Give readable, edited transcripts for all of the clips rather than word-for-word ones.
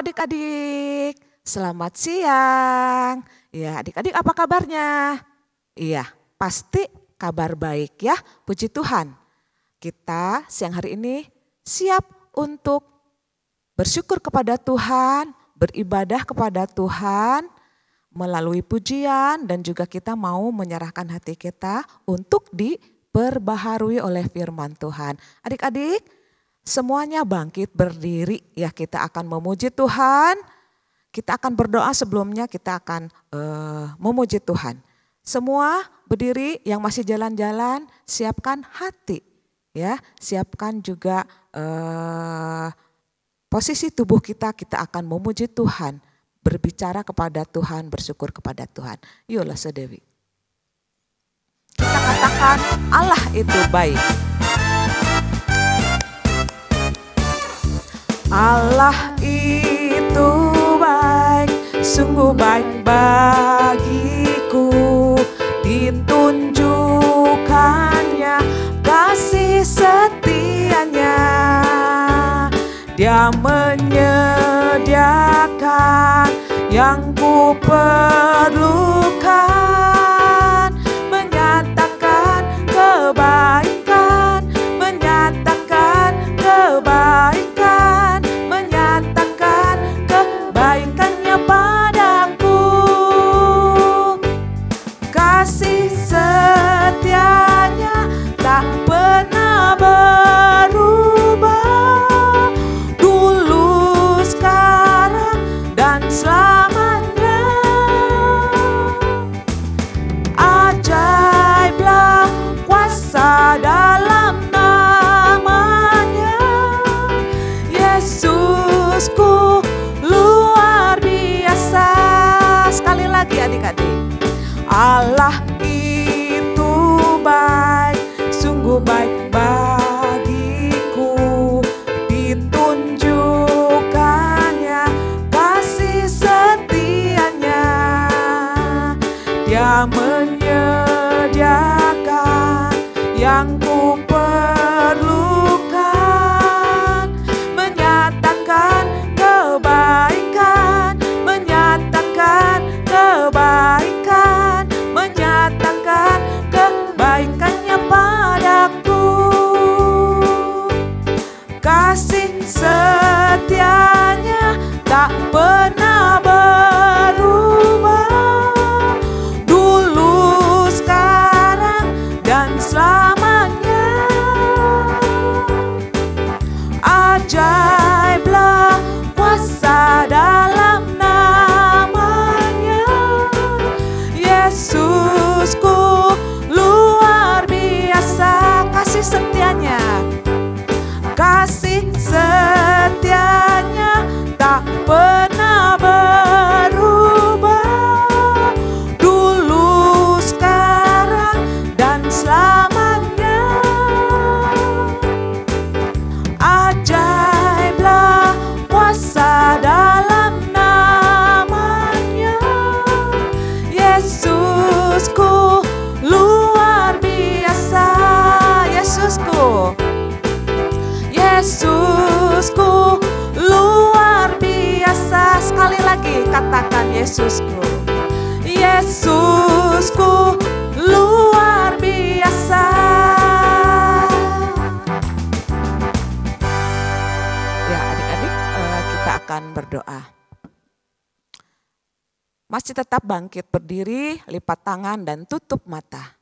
adik-adik, selamat siang. Ya, adik-adik apa kabarnya? Iya, pasti kabar baik ya, puji Tuhan. Kita siang hari ini siap untuk bersyukur kepada Tuhan, beribadah kepada Tuhan melalui pujian dan juga kita mau menyerahkan hati kita untuk diperbaharui oleh firman Tuhan. Adik-adik, semuanya bangkit berdiri ya, kita akan memuji Tuhan. Kita akan berdoa sebelumnya, kita akan memuji Tuhan. Semua berdiri, yang masih jalan-jalan siapkan hati ya, siapkan juga posisi tubuh kita akan memuji Tuhan, berbicara kepada Tuhan, bersyukur kepada Tuhan. Yuklah Sedewi. Kita katakan Allah itu baik. Allah itu baik, sungguh baik bagiku. Ditunjukkannya kasih setianya. Dia menyediakan yang ku perlukan, menyatakan kebaikan, menyatakan kebaikan, menyatakan kebaikannya padaku. Kasih setianya tak pernah berubah, dulu, sekarang, dan selamanya. Ajaiblah kuasa dalam namanya. Yesusku luar biasa. Sekali lagi adik-adik. Allah itu baik, sungguh baik bagiku. Ditunjukkannya kasih setianya. Dia menyediakan yang ku perlukan, menyatakan kebaikan, menyatakan kebaikan, menyatakan kebaikannya padaku. Kasih setianya tak pernah berubah, dulu, sekarang, dan selamanya. Ajaiblah kuasa dalam namanya. Yesusku luar biasa. Kasih setianya, kasih setianya tak pernah berubah, dulu, sekarang, dan selamanya. Ajaiblah kuasa dalam namanya. Yesusku luar biasa. Yesusku, Yesusku luar biasa. Sekali lagi katakan Yesusku. Yesusku luar biasa. Ya adik-adik, kita akan berdoa. Masih tetap bangkit berdiri, lipat tangan dan tutup mata.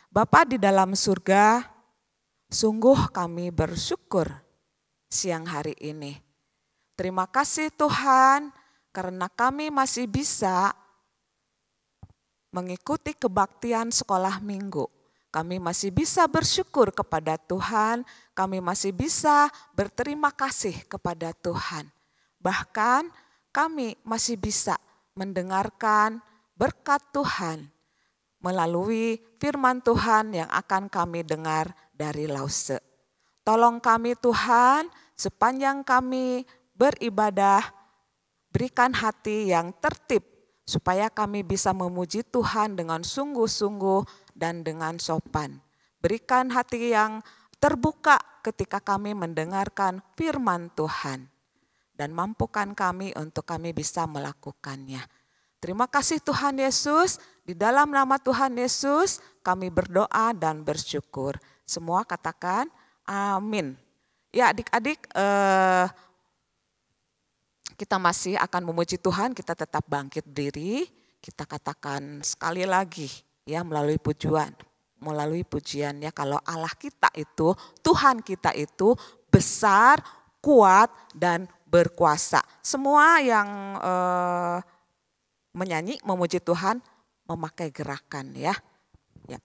Bapa di dalam surga, sungguh kami bersyukur siang hari ini. Terima kasih Tuhan karena kami masih bisa mengikuti kebaktian sekolah minggu. Kami masih bisa bersyukur kepada Tuhan, kami masih bisa berterima kasih kepada Tuhan. Bahkan kami masih bisa mendengarkan berkat Tuhan melalui firman Tuhan yang akan kami dengar dari Lause. Tolong kami Tuhan, sepanjang kami beribadah, berikan hati yang tertib supaya kami bisa memuji Tuhan dengan sungguh-sungguh dan dengan sopan. Berikan hati yang terbuka ketika kami mendengarkan firman Tuhan. dan mampukan kami untuk kami bisa melakukannya. Terima kasih Tuhan Yesus, di dalam nama Tuhan Yesus kami berdoa dan bersyukur. Semua katakan amin. Ya adik-adik, kita masih akan memuji Tuhan, kita tetap bangkit diri, kita katakan sekali lagi ya melalui pujian ya, kalau Allah kita itu, Tuhan kita itu besar, kuat dan berkuasa. Semua yang menyanyi memuji Tuhan memakai gerakan ya. Ya.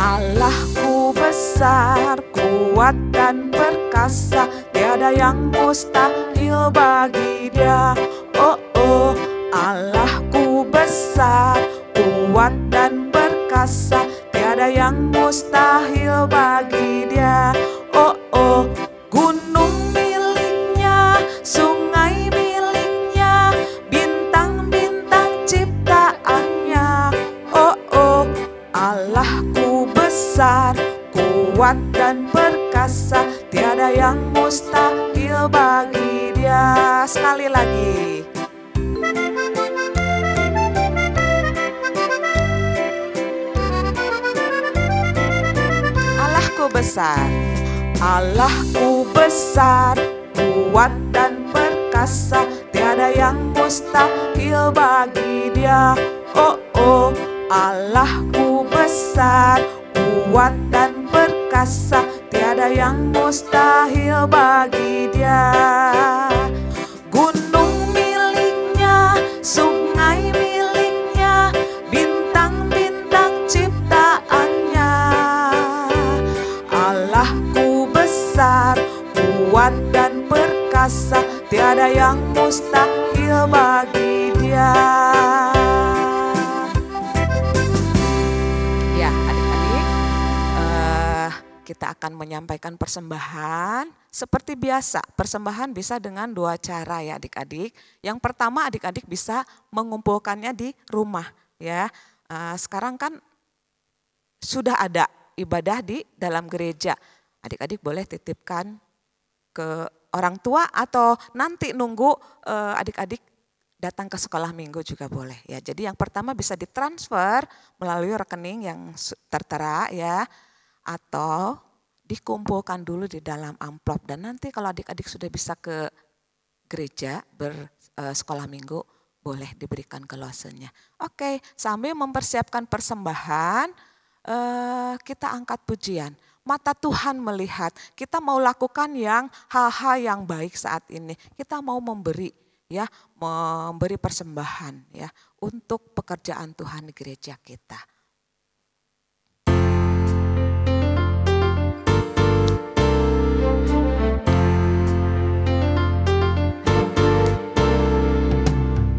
Allahku besar, kuat dan perkasa, tiada yang mustahil bagi Dia. Oh oh, Allahku besar, kuat dan perkasa, tiada yang mustahil bagi Dia. Oh oh, gunung miliknya, sungai miliknya, bintang-bintang ciptaannya. Oh oh, Allahku besar, kuat dan perkasa, tiada yang mustahil bagi Dia. Sekali lagi. Besar, Allahku besar, kuat dan perkasa, tiada yang mustahil bagi Dia. Oh oh, Allahku besar, kuat dan perkasa, tiada yang mustahil bagi Dia. Gunung miliknya, sungai miliknya, bintang-bintang ciptaannya. Allahku besar, kuat dan perkasa, tiada yang mustahil bagi Dia. Ya adik-adik, kita akan menyampaikan persembahan. Seperti biasa, persembahan bisa dengan dua cara ya adik-adik. Yang pertama adik-adik bisa mengumpulkannya di rumah ya. Sekarang kan sudah ada ibadah di dalam gereja. Adik-adik boleh titipkan ke orang tua atau nanti nunggu adik-adik datang ke sekolah minggu juga boleh ya. Jadi yang pertama bisa ditransfer melalui rekening yang tertera ya, atau dikumpulkan dulu di dalam amplop, dan nanti kalau adik-adik sudah bisa ke gereja bersekolah minggu boleh diberikan glosenya. Oke, sambil mempersiapkan persembahan, kita angkat pujian. Mata Tuhan melihat, kita mau lakukan hal-hal yang baik saat ini. Kita mau memberi ya, memberi persembahan ya untuk pekerjaan Tuhan di gereja kita.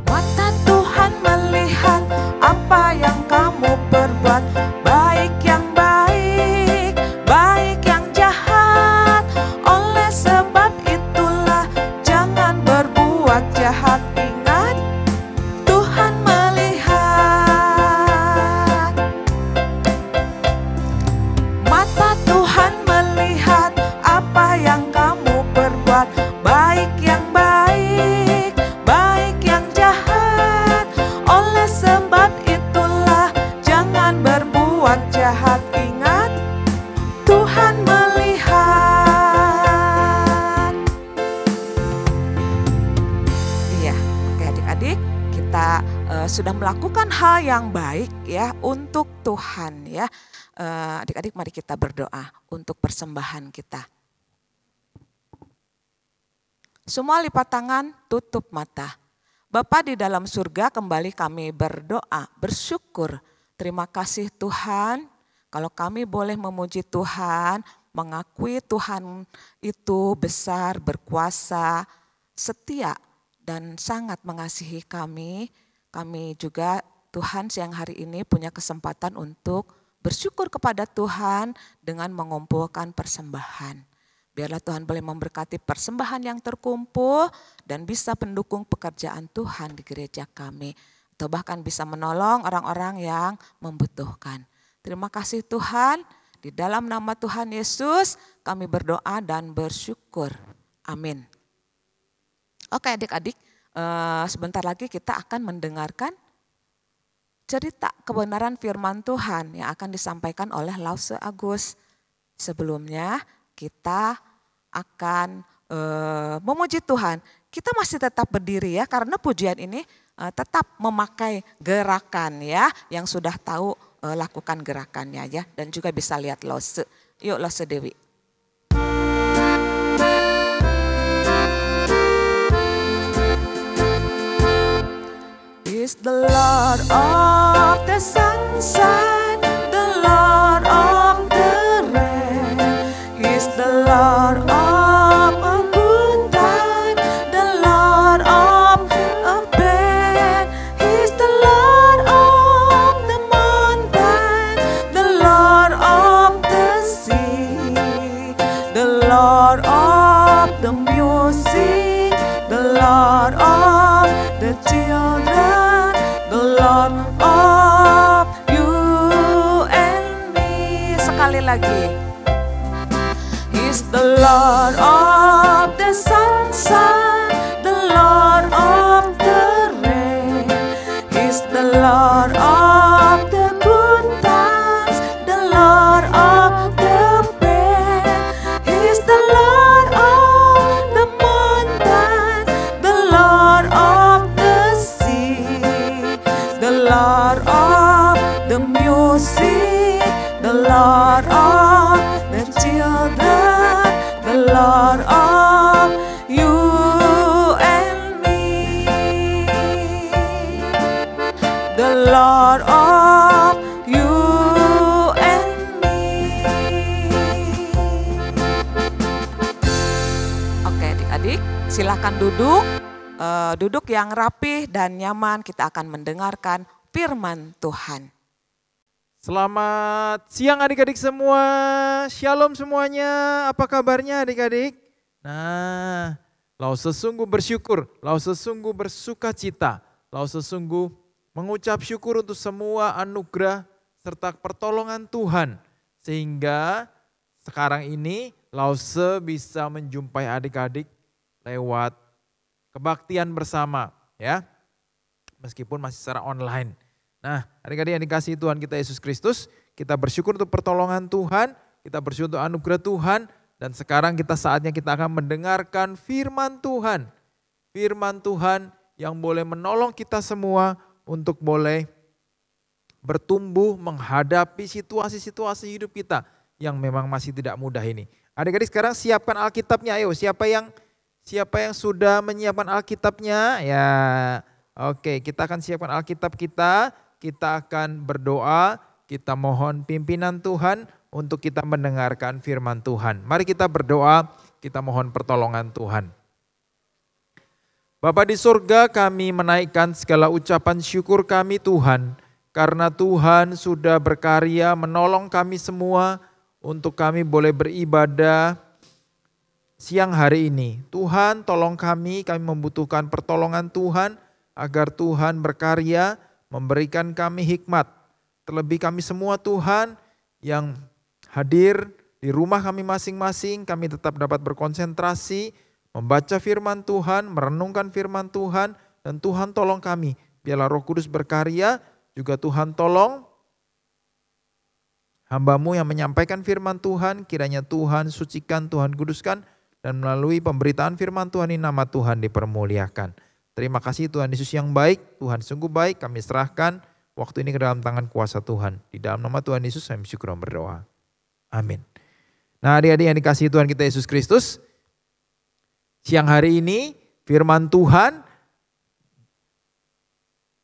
Mata Tuhan melihat apa yang kamu perbuat, baik yang baik, baik yang jahat. Oleh sebab itulah jangan berbuat jahat. Ingat, Tuhan melihat. Mata Tuhan melihat apa yang kamu perbuat, baik yang baik, baik yang jahat. Oleh sebab itulah jangan berbuat jahat. Ingat, Tuhan melihat. Iya, oke adik-adik, kita sudah melakukan hal yang baik ya untuk Tuhan ya. Adik-adik mari kita berdoa untuk persembahan kita. Semua lipat tangan, tutup mata. Bapa di dalam surga, kembali kami berdoa, bersyukur. Terima kasih Tuhan, kalau kami boleh memuji Tuhan, mengakui Tuhan itu besar, berkuasa, setia, dan sangat mengasihi kami. Kami juga Tuhan siang hari ini punya kesempatan untuk bersyukur kepada Tuhan dengan mengumpulkan persembahan. Biarlah Tuhan boleh memberkati persembahan yang terkumpul dan bisa mendukung pekerjaan Tuhan di gereja kami. atau bahkan bisa menolong orang-orang yang membutuhkan. Terima kasih Tuhan, di dalam nama Tuhan Yesus kami berdoa dan bersyukur. Amin. Oke adik-adik, sebentar lagi kita akan mendengarkan cerita kebenaran firman Tuhan yang akan disampaikan oleh Lause Agus. Sebelumnya kita akan memuji Tuhan. Kita masih tetap berdiri ya, karena pujian ini tetap memakai gerakan ya, yang sudah tahu lakukan gerakannya ya, dan juga bisa lihat Lause. Yuk Lause Dewi. He's the Lord of the sunshine, the Lord of the rain. He's the Lord of a good time, the Lord of a pain. He's the Lord of the mountain, the Lord of the sea, the Lord of the music, the Lord of the children, the Lord of you and me. Sekali lagi. He's the Lord of the sunshine, the Lord of the rain. He's the Lord of the good times, the Lord of the pain. He's the Lord of the mountains, the Lord of the sea, the Lord of the music, the Lord of the children, the Lord of you and me, the Lord of you and me. Oke adik-adik, silakan duduk. Duduk yang rapih dan nyaman, kita akan mendengarkan firman Tuhan. Selamat siang adik-adik semua, shalom semuanya, apa kabarnya adik-adik? Nah, Lause sungguh bersyukur, Lause sungguh bersuka cita, Lause sungguh mengucap syukur untuk semua anugerah serta pertolongan Tuhan. Sehingga sekarang ini Lause bisa menjumpai adik-adik lewat kebaktian bersama ya, meskipun masih secara online. Nah, adik-adik yang dikasihi Tuhan kita Yesus Kristus, kita bersyukur untuk pertolongan Tuhan, kita bersyukur untuk anugerah Tuhan, dan sekarang saatnya kita akan mendengarkan firman Tuhan. Firman Tuhan yang boleh menolong kita semua untuk boleh bertumbuh menghadapi situasi-situasi hidup kita yang memang masih tidak mudah ini. Adik-adik sekarang siapkan Alkitabnya, ayo siapa yang sudah menyiapkan Alkitabnya? Ya, oke, kita akan siapkan Alkitab kita. Kita akan berdoa, kita mohon pimpinan Tuhan untuk kita mendengarkan firman Tuhan. Mari kita berdoa, kita mohon pertolongan Tuhan. Bapa di surga, kami menaikkan segala ucapan syukur kami Tuhan, karena Tuhan sudah berkarya menolong kami semua untuk kami boleh beribadah siang hari ini. Tuhan tolong kami membutuhkan pertolongan Tuhan agar Tuhan berkarya memberikan kami hikmat. Terlebih kami semua Tuhan yang hadir di rumah kami masing-masing, kami tetap dapat berkonsentrasi, membaca firman Tuhan, merenungkan firman Tuhan, dan Tuhan tolong kami. Biarlah Roh Kudus berkarya, juga Tuhan tolong hamba-Mu yang menyampaikan firman Tuhan, kiranya Tuhan sucikan, Tuhan kuduskan, dan melalui pemberitaan firman Tuhan ini nama Tuhan dipermuliakan. Terima kasih Tuhan Yesus yang baik, Tuhan sungguh baik, kami serahkan waktu ini ke dalam tangan kuasa Tuhan. Di dalam nama Tuhan Yesus kami bersyukur dan berdoa. Amin. Nah adik-adik yang dikasihi Tuhan kita Yesus Kristus, siang hari ini firman Tuhan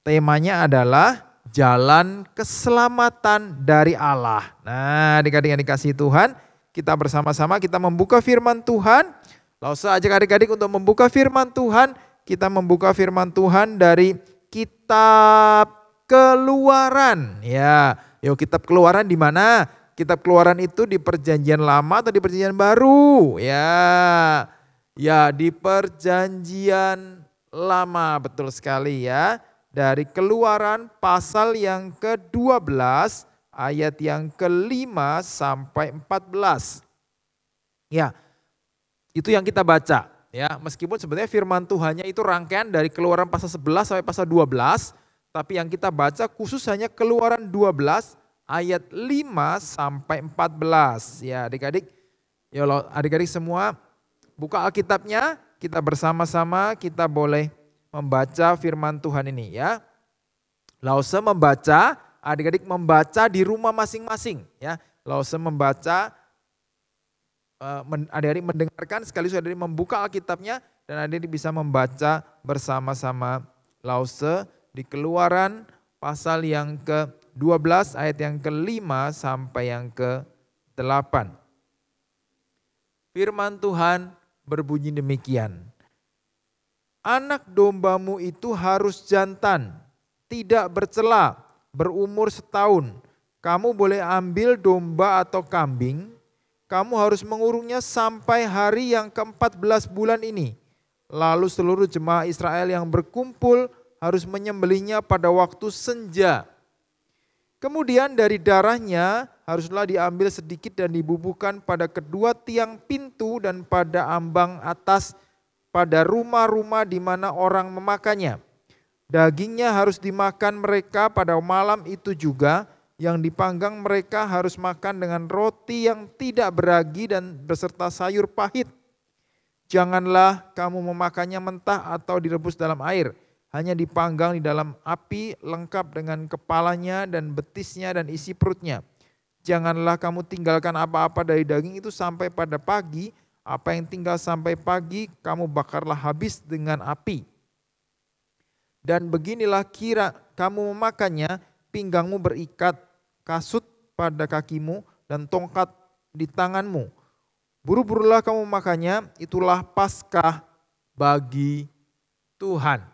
temanya adalah jalan keselamatan dari Allah. Nah adik-adik yang dikasihi Tuhan, kita bersama-sama kita membuka firman Tuhan. Lalu saya ajak adik-adik untuk membuka firman Tuhan. Kita membuka firman Tuhan dari kitab Keluaran. Ya, yuk kitab Keluaran di mana? Kitab Keluaran itu di Perjanjian Lama atau di Perjanjian Baru? Ya di Perjanjian Lama, betul sekali ya. dari Keluaran pasal yang ke-12 ayat yang ke-5 sampai 14. Ya, itu yang kita baca. Ya, meskipun sebenarnya firman Tuhannya itu rangkaian dari Keluaran pasal 11 sampai pasal 12, tapi yang kita baca khusus hanya Keluaran 12 ayat 5 sampai 14. Ya, adik-adik, ya adik-adik semua buka Alkitabnya, kita bersama-sama kita boleh membaca firman Tuhan ini ya. Lause membaca, adik-adik membaca di rumah masing-masing ya. Lause membaca, adik-adik mendengarkan sekaligus adik-adik membuka Alkitabnya dan adik-adik bisa membaca bersama-sama Lause di Keluaran pasal yang ke-12 ayat yang ke-5 sampai yang ke-8. Firman Tuhan berbunyi demikian. Anak dombamu itu harus jantan, tidak bercela, berumur setahun. Kamu boleh ambil domba atau kambing. Kamu harus mengurungnya sampai hari yang ke-14 bulan ini. Lalu seluruh jemaah Israel yang berkumpul harus menyembelihnya pada waktu senja. Kemudian dari darahnya haruslah diambil sedikit dan dibubuhkan pada kedua tiang pintu dan pada ambang atas pada rumah-rumah di mana orang memakannya. Dagingnya harus dimakan mereka pada malam itu juga. Yang dipanggang mereka harus makan dengan roti yang tidak beragi dan beserta sayur pahit. Janganlah kamu memakannya mentah atau direbus dalam air. Hanya dipanggang di dalam api lengkap dengan kepalanya dan betisnya dan isi perutnya. Janganlah kamu tinggalkan apa-apa dari daging itu sampai pada pagi. Apa yang tinggal sampai pagi kamu bakarlah habis dengan api. Dan beginilah kira kamu memakannya, pinggangmu berikat, kasut pada kakimu dan tongkat di tanganmu. Buru-burulah kamu makannya, itulah Paskah bagi Tuhan.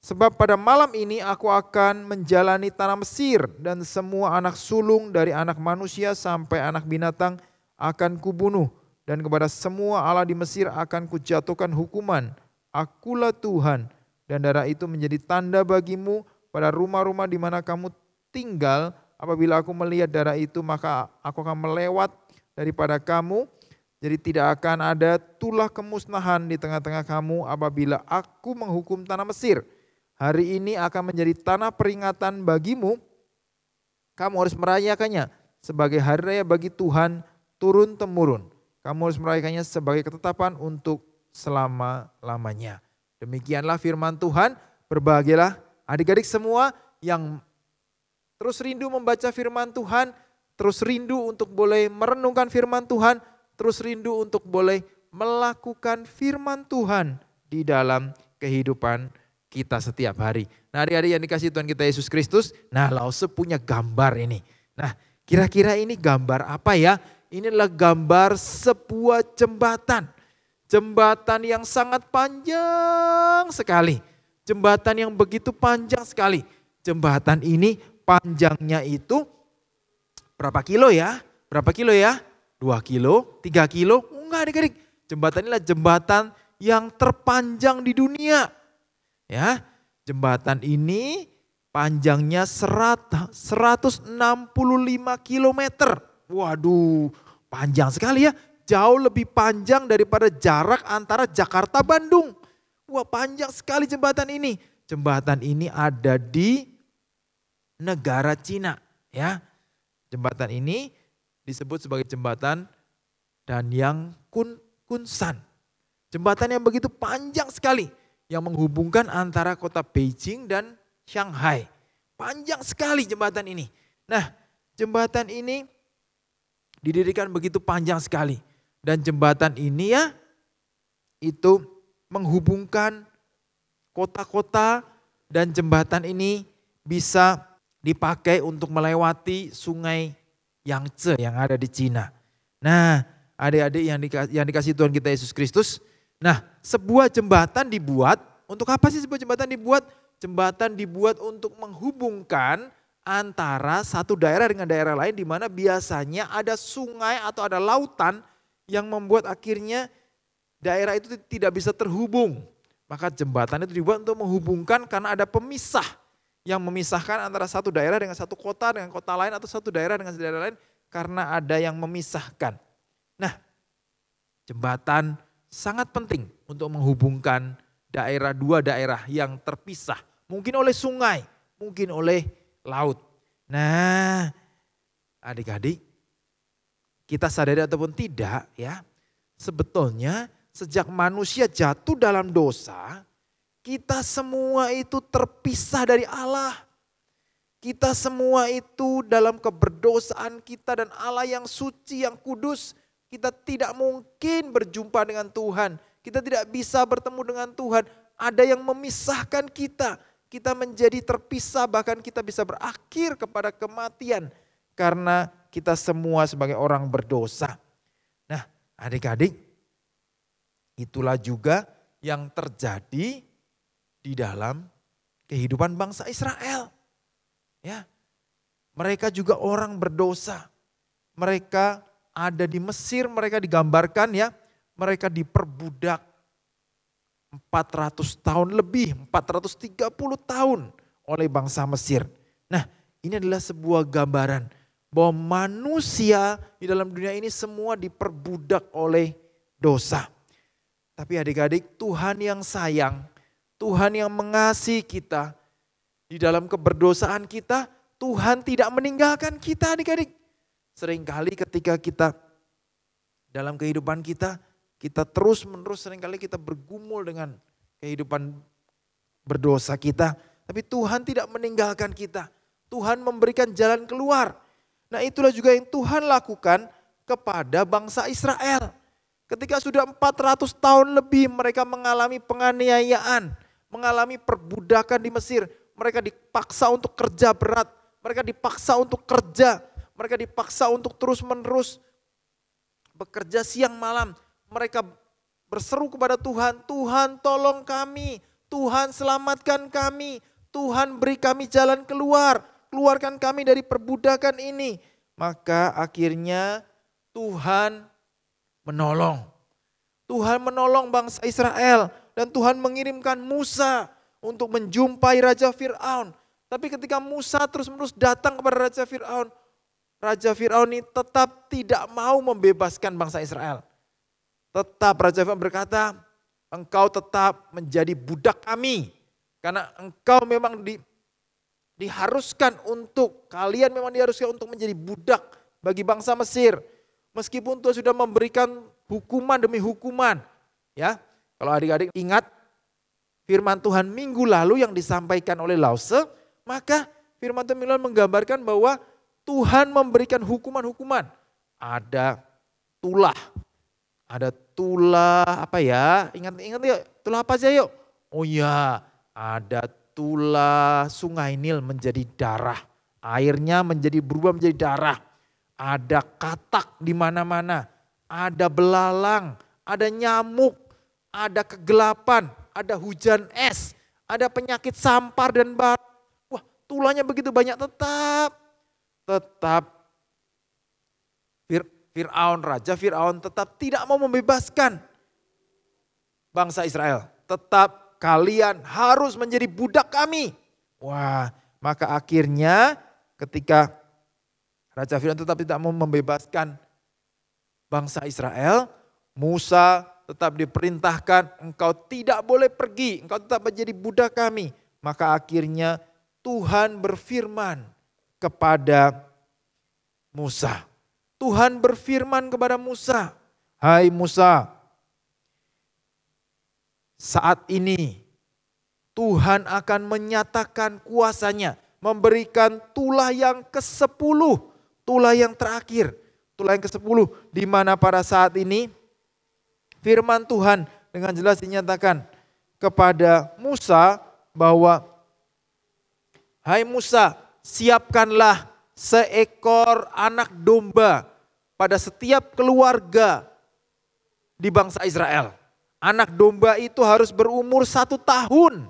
Sebab pada malam ini aku akan menjalani tanah Mesir dan semua anak sulung dari anak manusia sampai anak binatang akan kubunuh. Dan kepada semua Allah di Mesir akan kujatuhkan hukuman. Akulah Tuhan dan darah itu menjadi tanda bagimu pada rumah-rumah di mana kamu tinggal. Apabila aku melihat darah itu maka aku akan melewat daripada kamu. Jadi tidak akan ada tulah kemusnahan di tengah-tengah kamu apabila aku menghukum tanah Mesir. Hari ini akan menjadi tanah peringatan bagimu. Kamu harus merayakannya sebagai hari raya bagi Tuhan turun-temurun. Kamu harus merayakannya sebagai ketetapan untuk selama-lamanya. Demikianlah firman Tuhan. Berbahagialah adik-adik semua yang terus rindu membaca firman Tuhan, terus rindu untuk boleh merenungkan firman Tuhan, terus rindu untuk boleh melakukan firman Tuhan di dalam kehidupan kita setiap hari. Nah, adik-adik yang dikasihi Tuhan kita Yesus Kristus, nah Lause punya gambar ini. Nah, kira-kira ini gambar apa ya? Ini adalah gambar sebuah jembatan. Jembatan yang sangat panjang sekali. Jembatan yang begitu panjang sekali. Jembatan ini panjangnya itu berapa kilo ya? Berapa kilo ya? 2 kilo, 3 kilo? Enggak adik-adik. Jembatan inilah jembatan yang terpanjang di dunia. Ya, jembatan ini panjangnya 165 kilometer. Waduh, panjang sekali ya. Jauh lebih panjang daripada jarak antara Jakarta Bandung. Wah, panjang sekali jembatan ini. Jembatan ini ada di negara Cina, ya. Jembatan ini disebut sebagai jembatan Danyang Kunsan. Jembatan yang begitu panjang sekali yang menghubungkan antara kota Beijing dan Shanghai. Panjang sekali jembatan ini. Nah, jembatan ini didirikan begitu panjang sekali. Dan jembatan ini ya itu menghubungkan kota-kota dan jembatan ini bisa dipakai untuk melewati sungai Yangtze yang ada di Cina. Nah, adik-adik yang dikasihi Tuhan kita Yesus Kristus. Nah, sebuah jembatan dibuat, untuk apa sih sebuah jembatan dibuat? Jembatan dibuat untuk menghubungkan antara satu daerah dengan daerah lain di mana biasanya ada sungai atau ada lautan yang membuat akhirnya daerah itu tidak bisa terhubung. Maka jembatan itu dibuat untuk menghubungkan karena ada pemisah yang memisahkan antara satu daerah dengan satu kota dengan kota lain atau satu daerah dengan daerah lain karena ada yang memisahkan. Nah, jembatan sangat penting untuk menghubungkan dua daerah yang terpisah. Mungkin oleh sungai, mungkin oleh laut. Nah, adik-adik, kita sadari ataupun tidak ya, sebetulnya sejak manusia jatuh dalam dosa, kita semua itu terpisah dari Allah. Kita semua itu dalam keberdosaan kita dan Allah yang suci, yang kudus, kita tidak mungkin berjumpa dengan Tuhan. Kita tidak bisa bertemu dengan Tuhan. Ada yang memisahkan kita. Kita menjadi terpisah, bahkan kita bisa berakhir kepada kematian. Karena kita semua sebagai orang berdosa. Nah, adik-adik, itulah juga yang terjadi di dalam kehidupan bangsa Israel. Ya, mereka juga orang berdosa. Mereka ada di Mesir, mereka digambarkan ya, mereka diperbudak 400 tahun lebih, 430 tahun oleh bangsa Mesir. Nah, ini adalah sebuah gambaran bahwa manusia di dalam dunia ini semua diperbudak oleh dosa. Tapi adik-adik, Tuhan yang sayang, Tuhan yang mengasihi kita, di dalam keberdosaan kita, Tuhan tidak meninggalkan kita adik-adik. Seringkali ketika kita dalam kehidupan kita terus-menerus seringkali kita bergumul dengan kehidupan berdosa kita. Tapi Tuhan tidak meninggalkan kita. Tuhan memberikan jalan keluar. Nah, itulah juga yang Tuhan lakukan kepada bangsa Israel. Ketika sudah 400 tahun lebih mereka mengalami penganiayaan, mengalami perbudakan di Mesir. Mereka dipaksa untuk kerja berat, mereka dipaksa untuk kerja, mereka dipaksa untuk terus-menerus bekerja siang malam. Mereka berseru kepada Tuhan, Tuhan tolong kami, Tuhan selamatkan kami, Tuhan beri kami jalan keluar, keluarkan kami dari perbudakan ini. Maka akhirnya Tuhan menolong. Tuhan menolong bangsa Israel dan Tuhan mengirimkan Musa untuk menjumpai Raja Fir'aun. Tapi ketika Musa terus-menerus datang kepada Raja Fir'aun ini tetap tidak mau membebaskan bangsa Israel. Tetap Raja Fir'aun berkata, engkau tetap menjadi budak kami. Karena engkau memang diharuskan untuk, kalian memang diharuskan untuk menjadi budak bagi bangsa Mesir. Meskipun Tuhan sudah memberikan hukuman demi hukuman. Ya, kalau adik-adik ingat firman Tuhan minggu lalu yang disampaikan oleh Lause, maka firman Tuhan minggu lalu menggambarkan bahwa Tuhan memberikan hukuman-hukuman. Ada tulah apa ya? Ingat yuk, tulah apa aja yuk? Oh ya, ada tulah Sungai Nil menjadi darah. Airnya berubah menjadi darah. Ada katak di mana-mana. Ada belalang, ada nyamuk, ada kegelapan, ada hujan es, ada penyakit sampar dan barat. Wah, tulahnya begitu banyak, tetap Raja Fir'aun tetap tidak mau membebaskan bangsa Israel. Tetap kalian harus menjadi budak kami. Wah, maka akhirnya ketika Raja Fir'aun tetap tidak mau membebaskan bangsa Israel, Musa tetap diperintahkan, engkau tidak boleh pergi, engkau tetap menjadi budak kami. Maka akhirnya Tuhan berfirman kepada Musa. Tuhan berfirman kepada Musa, hai Musa, saat ini Tuhan akan menyatakan kuasanya, memberikan tulah yang ke-10, tulah yang terakhir, tulah yang ke-10, di mana pada saat ini firman Tuhan dengan jelas dinyatakan kepada Musa bahwa, hai Musa, siapkanlah seekor anak domba pada setiap keluarga di bangsa Israel. Anak domba itu harus berumur 1 tahun.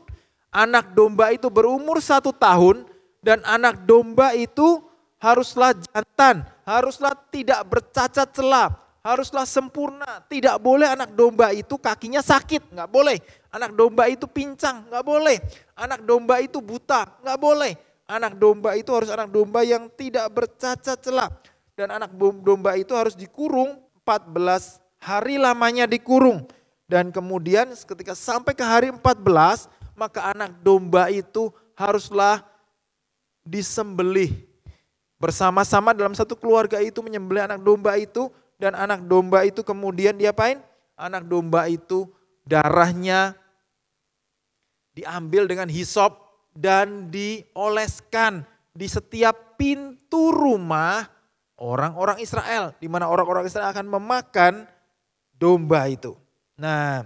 Anak domba itu berumur 1 tahun dan anak domba itu haruslah jantan, haruslah tidak bercacat celah, haruslah sempurna. Tidak boleh anak domba itu kakinya sakit, nggak boleh. Anak domba itu pincang, nggak boleh. Anak domba itu buta, nggak boleh. Anak domba itu harus anak domba yang tidak bercacat celah. Dan anak domba itu harus dikurung 14 hari lamanya dikurung. Dan kemudian ketika sampai ke hari 14, maka anak domba itu haruslah disembelih. Bersama-sama dalam satu keluarga itu menyembelih anak domba itu. Dan anak domba itu kemudian diapain? Anak domba itu darahnya diambil dengan hisop dan dioleskan di setiap pintu rumah orang-orang Israel. Di mana orang-orang Israel akan memakan domba itu. Nah,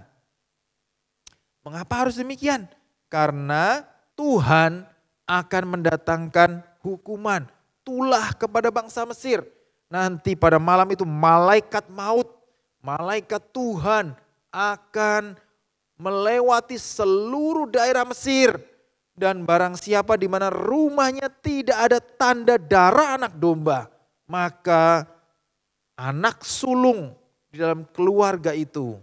mengapa harus demikian? Karena Tuhan akan mendatangkan hukuman, tulah kepada bangsa Mesir. Nanti pada malam itu malaikat maut, malaikat Tuhan akan melewati seluruh daerah Mesir. Dan barang siapa di mana rumahnya tidak ada tanda darah anak domba, maka anak sulung di dalam keluarga itu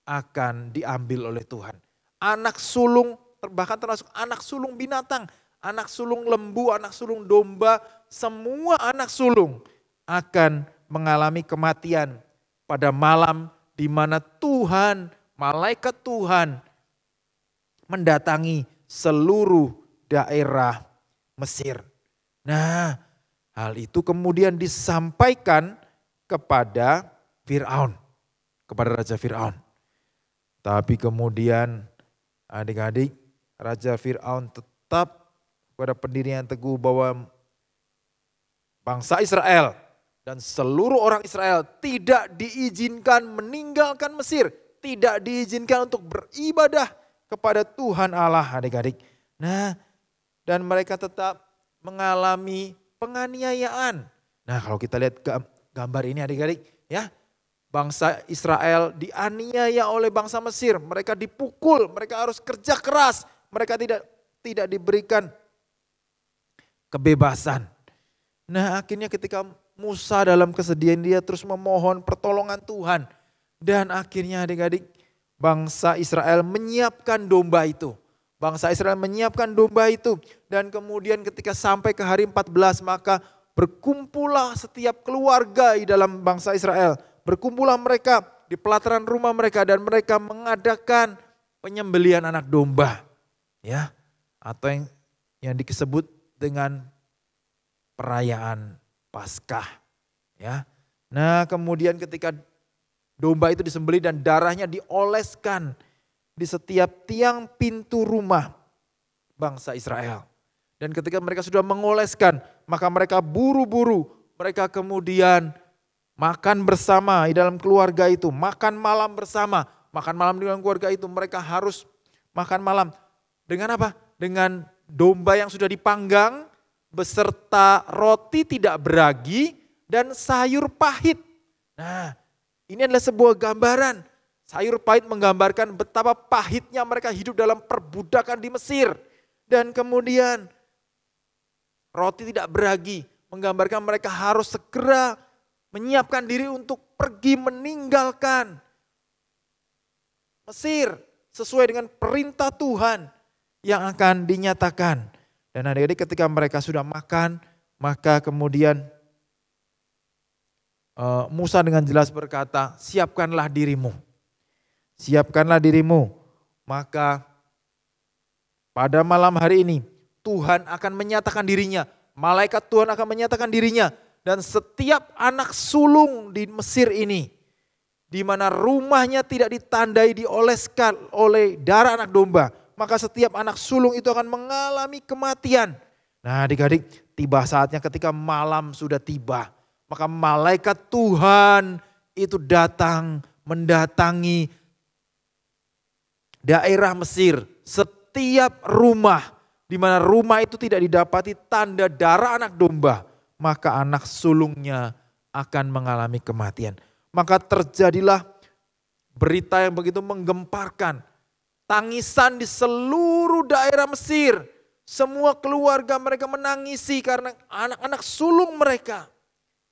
akan diambil oleh Tuhan. Anak sulung, bahkan termasuk anak sulung binatang, anak sulung lembu, anak sulung domba, semua anak sulung akan mengalami kematian pada malam di mana Tuhan, malaikat Tuhan mendatangi seluruh daerah Mesir. Nah, hal itu kemudian disampaikan kepada Firaun, kepada Raja Firaun. Tapi kemudian adik-adik, Raja Firaun tetap pada pendirian teguh bahwa bangsa Israel dan seluruh orang Israel tidak diizinkan meninggalkan Mesir, tidak diizinkan untuk beribadah kepada Tuhan Allah, adik-adik. Nah, dan mereka tetap mengalami penganiayaan. Nah, kalau kita lihat gambar ini adik-adik, ya, bangsa Israel dianiaya oleh bangsa Mesir, mereka dipukul, mereka harus kerja keras, mereka tidak diberikan kebebasan. Nah, akhirnya ketika Musa dalam kesedihan dia terus memohon pertolongan Tuhan. Dan akhirnya adik-adik, bangsa Israel menyiapkan domba itu. Bangsa Israel menyiapkan domba itu. Dan kemudian ketika sampai ke hari 14 maka berkumpullah setiap keluarga di dalam bangsa Israel. Berkumpullah mereka di pelataran rumah mereka dan mereka mengadakan penyembelihan anak domba. Ya, atau yang disebut dengan perayaan Paskah, ya. Nah, kemudian ketika domba itu disembelih dan darahnya dioleskan di setiap tiang pintu rumah bangsa Israel. Dan ketika mereka sudah mengoleskan, maka mereka buru-buru, mereka kemudian makan bersama di dalam keluarga itu, makan malam bersama, makan malam di dalam keluarga itu. Mereka harus makan malam dengan apa? Dengan domba yang sudah dipanggang, beserta roti tidak beragi dan sayur pahit. Nah, ini adalah sebuah gambaran. Sayur pahit menggambarkan betapa pahitnya mereka hidup dalam perbudakan di Mesir. Dan kemudian roti tidak beragi menggambarkan mereka harus segera menyiapkan diri untuk pergi meninggalkan Mesir sesuai dengan perintah Tuhan yang akan dinyatakan. Dan adik-adik ketika mereka sudah makan, maka kemudian Musa dengan jelas berkata, siapkanlah dirimu. Siapkanlah dirimu. Maka pada malam hari ini Tuhan akan menyatakan dirinya. Malaikat Tuhan akan menyatakan dirinya. Dan setiap anak sulung di Mesir ini, di mana rumahnya tidak ditandai dioleskan oleh darah anak domba, maka setiap anak sulung itu akan mengalami kematian. Nah, adik-adik, tiba saatnya ketika malam sudah tiba, maka malaikat Tuhan itu datang mendatangi daerah Mesir. Setiap rumah, di mana rumah itu tidak didapati tanda darah anak domba, maka anak sulungnya akan mengalami kematian. Maka terjadilah berita yang begitu menggemparkan. Tangisan di seluruh daerah Mesir. Semua keluarga mereka menangisi karena anak-anak sulung mereka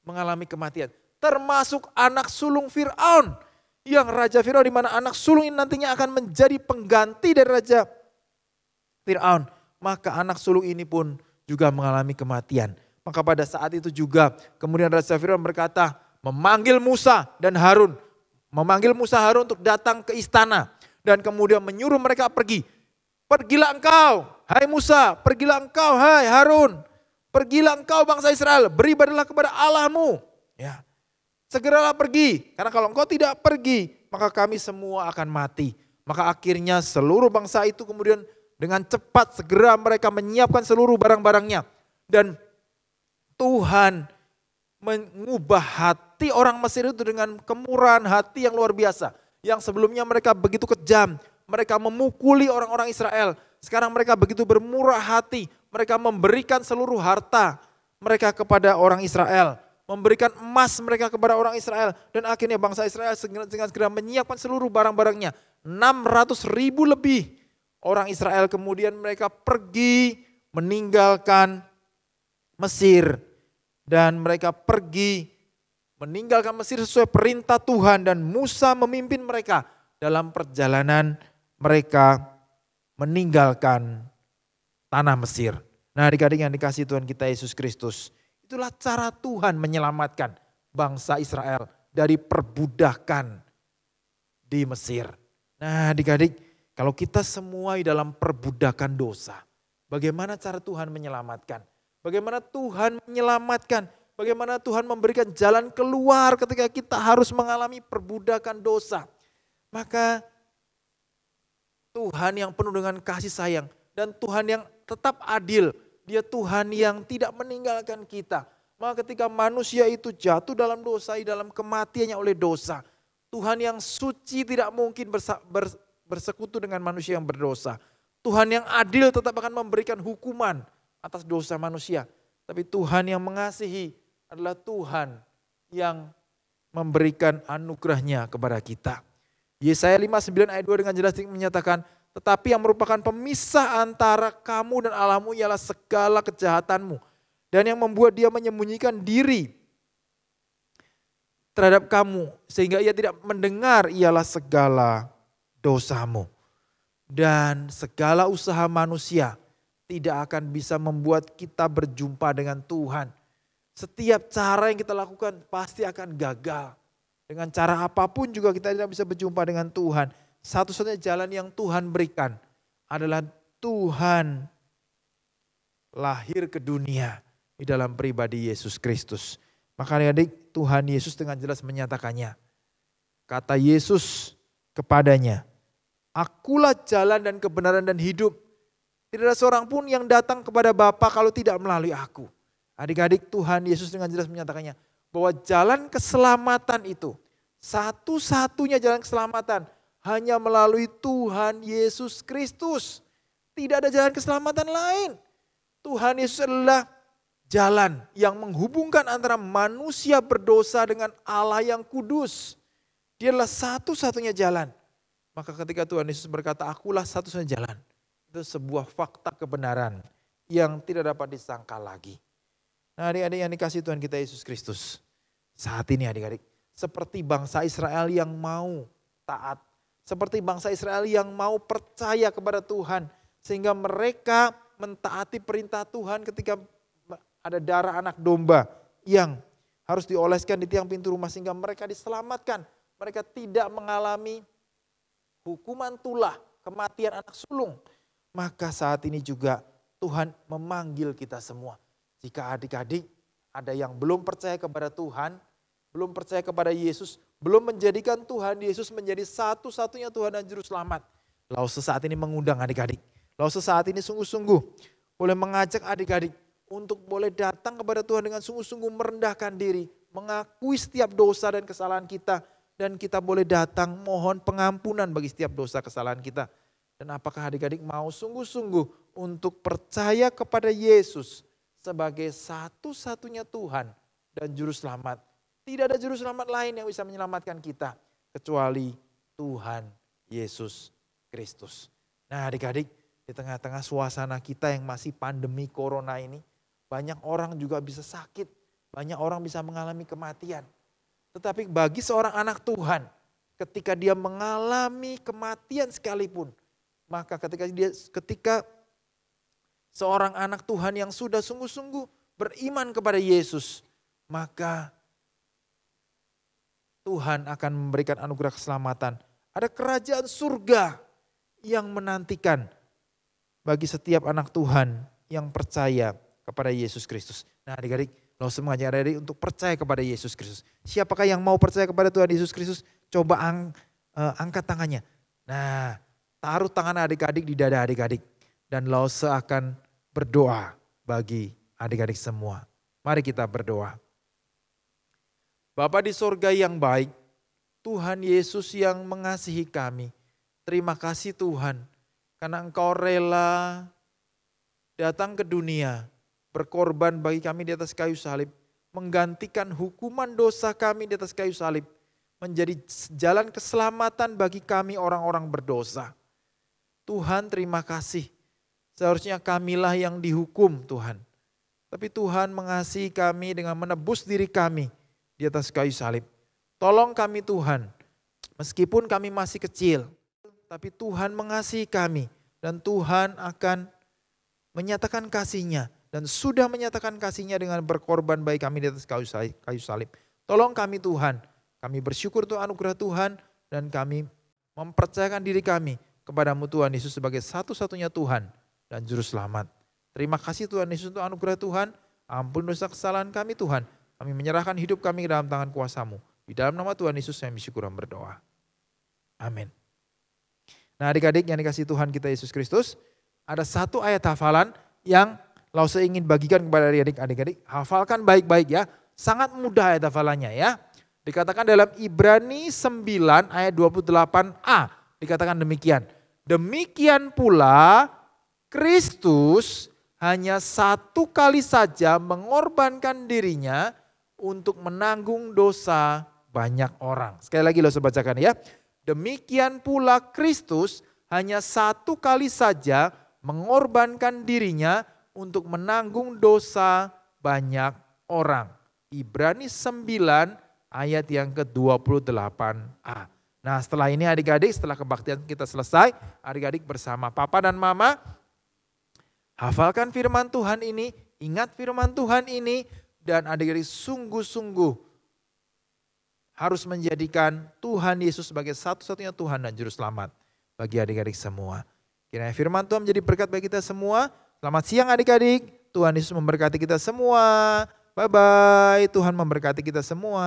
mengalami kematian. Termasuk anak sulung Firaun yang Raja Firaun, di mana anak sulung ini nantinya akan menjadi pengganti dari Raja Firaun. Maka anak sulung ini pun juga mengalami kematian. Maka pada saat itu juga kemudian Raja Firaun berkata, memanggil Musa dan Harun. Memanggil Musa Harun untuk datang ke istana. Dan kemudian menyuruh mereka pergi. Pergilah engkau, hai Musa, pergilah engkau, hai Harun. Pergilah engkau bangsa Israel, beribadahlah kepada Allahmu. Ya. Segeralah pergi, karena kalau engkau tidak pergi, maka kami semua akan mati. Maka akhirnya seluruh bangsa itu kemudian dengan cepat segera mereka menyiapkan seluruh barang-barangnya. Dan Tuhan mengubah hati orang Mesir itu dengan kemurahan hati yang luar biasa. Yang sebelumnya mereka begitu kejam, mereka memukuli orang-orang Israel. Sekarang mereka begitu bermurah hati, mereka memberikan seluruh harta mereka kepada orang Israel. Memberikan emas mereka kepada orang Israel. Dan akhirnya bangsa Israel dengan segera menyiapkan seluruh barang-barangnya. 600.000 lebih orang Israel kemudian mereka pergi meninggalkan Mesir. Dan mereka pergi meninggalkan Mesir sesuai perintah Tuhan. Dan Musa memimpin mereka dalam perjalanan mereka meninggalkan tanah Mesir. Nah adik-adik yang dikasihi Tuhan kita Yesus Kristus. Itulah cara Tuhan menyelamatkan bangsa Israel dari perbudakan di Mesir. Nah adik-adik, kalau kita semua dalam perbudakan dosa, bagaimana cara Tuhan menyelamatkan? Bagaimana Tuhan menyelamatkan? Bagaimana Tuhan memberikan jalan keluar ketika kita harus mengalami perbudakan dosa? Maka Tuhan yang penuh dengan kasih sayang dan Tuhan yang tetap adil. Dia Tuhan yang tidak meninggalkan kita. Maka ketika manusia itu jatuh dalam dosa, dalam kematiannya oleh dosa. Tuhan yang suci tidak mungkin bersekutu dengan manusia yang berdosa. Tuhan yang adil tetap akan memberikan hukuman atas dosa manusia. Tapi Tuhan yang mengasihi adalah Tuhan yang memberikan anugerahnya kepada kita. Yesaya 59 ayat 2 dengan jelas menyatakan, tetapi yang merupakan pemisah antara kamu dan Allahmu ialah segala kejahatanmu. Dan yang membuat dia menyembunyikan diri terhadap kamu. Sehingga ia tidak mendengar ialah segala dosamu. Dan segala usaha manusia tidak akan bisa membuat kita berjumpa dengan Tuhan. Setiap cara yang kita lakukan pasti akan gagal. Dengan cara apapun juga kita tidak bisa berjumpa dengan Tuhan. Satu-satunya jalan yang Tuhan berikan adalah Tuhan lahir ke dunia di dalam pribadi Yesus Kristus. Maka adik-adik, Tuhan Yesus dengan jelas menyatakannya. Kata Yesus kepadanya, akulah jalan dan kebenaran dan hidup. Tidak ada seorang pun yang datang kepada Bapa kalau tidak melalui aku. Adik-adik, Tuhan Yesus dengan jelas menyatakannya bahwa jalan keselamatan itu, satu-satunya jalan keselamatan hanya melalui Tuhan Yesus Kristus. Tidak ada jalan keselamatan lain. Tuhan Yesus adalah jalan yang menghubungkan antara manusia berdosa dengan Allah yang kudus. Dia adalah satu-satunya jalan. Maka ketika Tuhan Yesus berkata, akulah satu-satunya jalan. Itu sebuah fakta kebenaran yang tidak dapat disangkal lagi. Nah adik-adik yang dikasihi Tuhan kita Yesus Kristus. Saat ini adik-adik, seperti bangsa Israel yang mau taat. Seperti bangsa Israel yang mau percaya kepada Tuhan. Sehingga mereka mentaati perintah Tuhan ketika ada darah anak domba yang harus dioleskan di tiang pintu rumah. Sehingga mereka diselamatkan. Mereka tidak mengalami hukuman tulah, kematian anak sulung. Maka saat ini juga Tuhan memanggil kita semua. Jika adik-adik ada yang belum percaya kepada Tuhan, belum percaya kepada Yesus, belum menjadikan Tuhan Yesus menjadi satu-satunya Tuhan dan Juru Selamat. Lalu sesaat ini mengundang adik-adik. Lalu sesaat ini sungguh-sungguh boleh mengajak adik-adik untuk boleh datang kepada Tuhan dengan sungguh-sungguh merendahkan diri. Mengakui setiap dosa dan kesalahan kita. Dan kita boleh datang mohon pengampunan bagi setiap dosa kesalahan kita. Dan apakah adik-adik mau sungguh-sungguh untuk percaya kepada Yesus sebagai satu-satunya Tuhan dan Juru Selamat. Tidak ada Juru Selamat lain yang bisa menyelamatkan kita kecuali Tuhan Yesus Kristus. Nah adik-adik, di tengah-tengah suasana kita yang masih pandemi corona ini, banyak orang juga bisa sakit, banyak orang bisa mengalami kematian. Tetapi bagi seorang anak Tuhan, ketika dia mengalami kematian sekalipun, maka ketika seorang anak Tuhan yang sudah sungguh-sungguh beriman kepada Yesus, maka Tuhan akan memberikan anugerah keselamatan. Ada kerajaan surga yang menantikan bagi setiap anak Tuhan yang percaya kepada Yesus Kristus. Nah adik-adik, Lause mengajak adik-adik untuk percaya kepada Yesus Kristus. Siapakah yang mau percaya kepada Tuhan Yesus Kristus? Coba angkat tangannya. Nah, taruh tangan adik-adik di dada adik-adik. Dan Lause akan berdoa bagi adik-adik semua. Mari kita berdoa. Bapa di sorga yang baik, Tuhan Yesus yang mengasihi kami. Terima kasih Tuhan, karena Engkau rela datang ke dunia, berkorban bagi kami di atas kayu salib, menggantikan hukuman dosa kami di atas kayu salib, menjadi jalan keselamatan bagi kami orang-orang berdosa. Tuhan terima kasih, seharusnya kamilah yang dihukum Tuhan. Tapi Tuhan mengasihi kami dengan menebus diri kami di atas kayu salib. Tolong kami Tuhan, meskipun kami masih kecil, tapi Tuhan mengasihi kami dan Tuhan akan menyatakan kasih-Nya dan sudah menyatakan kasih-Nya dengan berkorban bagi kami di atas kayu salib. Tolong kami Tuhan, kami bersyukur untuk anugerah Tuhan dan kami mempercayakan diri kami kepadamu Tuhan Yesus sebagai satu-satunya Tuhan dan Juru Selamat. Terima kasih Tuhan Yesus untuk anugerah Tuhan, ampun dosa kesalahan kami Tuhan. Kami menyerahkan hidup kami ke dalam tangan kuasa-Mu. Di dalam nama Tuhan Yesus kami bersyukur dan berdoa. Amin. Nah adik-adik yang dikasihi Tuhan kita Yesus Kristus, ada satu ayat hafalan yang Lause ingin bagikan kepada adik-adik. Hafalkan baik-baik ya. Sangat mudah ayat hafalannya ya. Dikatakan dalam Ibrani 9 ayat 28a. Dikatakan demikian. Demikian pula Kristus hanya satu kali saja mengorbankan dirinya untuk menanggung dosa banyak orang. Sekali lagi Lause bacakan ya. Demikian pula Kristus hanya satu kali saja mengorbankan dirinya untuk menanggung dosa banyak orang. Ibrani 9 ayat yang ke-28a. Nah setelah ini adik-adik, setelah kebaktian kita selesai, adik-adik bersama papa dan mama hafalkan firman Tuhan ini, ingat firman Tuhan ini, dan adik-adik sungguh-sungguh harus menjadikan Tuhan Yesus sebagai satu-satunya Tuhan dan Juru Selamat bagi adik-adik semua. Kiranya firman Tuhan menjadi berkat bagi kita semua. Selamat siang adik-adik, Tuhan Yesus memberkati kita semua. Bye-bye, Tuhan memberkati kita semua.